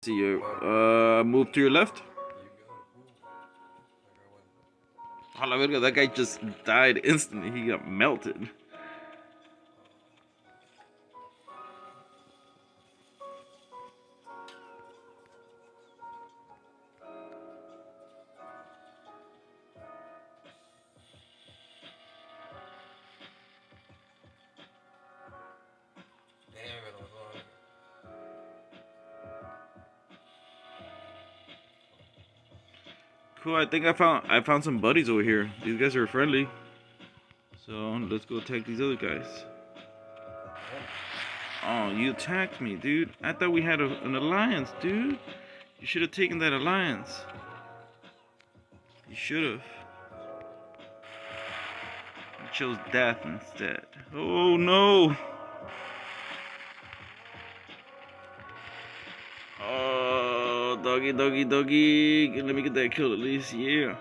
to your move to your left. A la verga, that guy just died instantly. He got melted. Cool, I think I found some buddies over here. These guys are friendly. So let's go attack these other guys. Oh, you attacked me, dude. I thought we had an alliance, dude. You should have taken that alliance. You should have. You chose death instead. Oh no! Oh, doggy, doggy, doggy. Let me get that kill at least, yeah.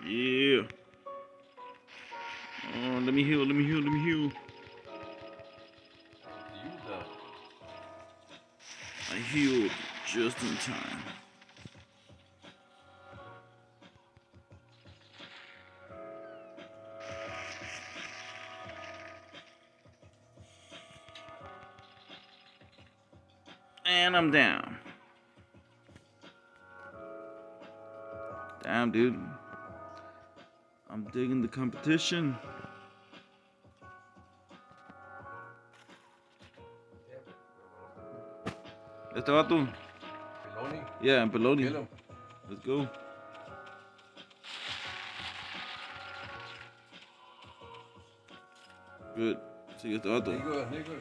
Yeah. Oh, let me heal, let me heal, let me heal. I healed just in time. And I'm down. Damn, dude. I'm digging the competition. Este vato. Peloni? Yeah, Peloni. Kill him. Let's go. Good. See, este vato. Nigga.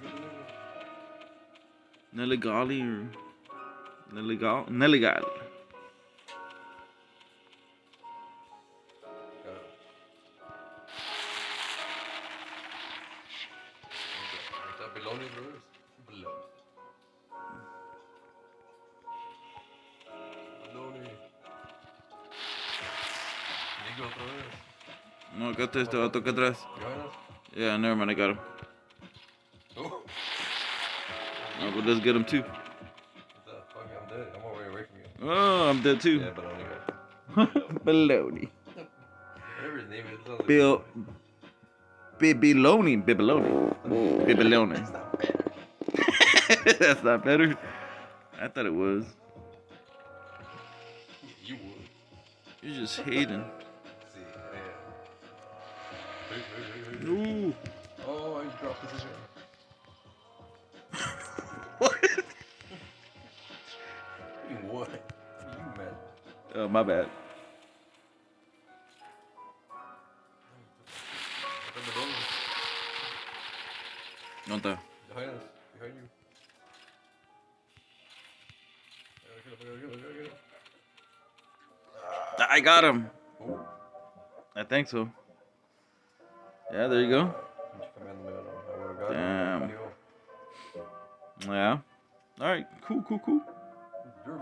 Nelegali or nelegal? Nelegal. Peloni otra vez. Peloni. Nigga otra vez. No, acá está este vato acá atrás. Yeah, never mind, I got him. Oh. Oh, but let's get him too. What the fuck? I'm dead. I'm all the way away from you. Oh, I'm dead too. Yeah, Peloni. Baloney. Whatever his name is. It sounds like Bill. Bibiloni. Bibiloni. Bibiloni. That's not better. That's not better. I thought it was. You would. You're just hating. See, yeah. Ooh. Oh, I dropped position. What? You what? You mad? Oh, my bad. ¿Dónde está? Behind us. Behind you. I got him. Ooh. I think so. Yeah, there you go. Damn. Yeah. All right. Cool. Your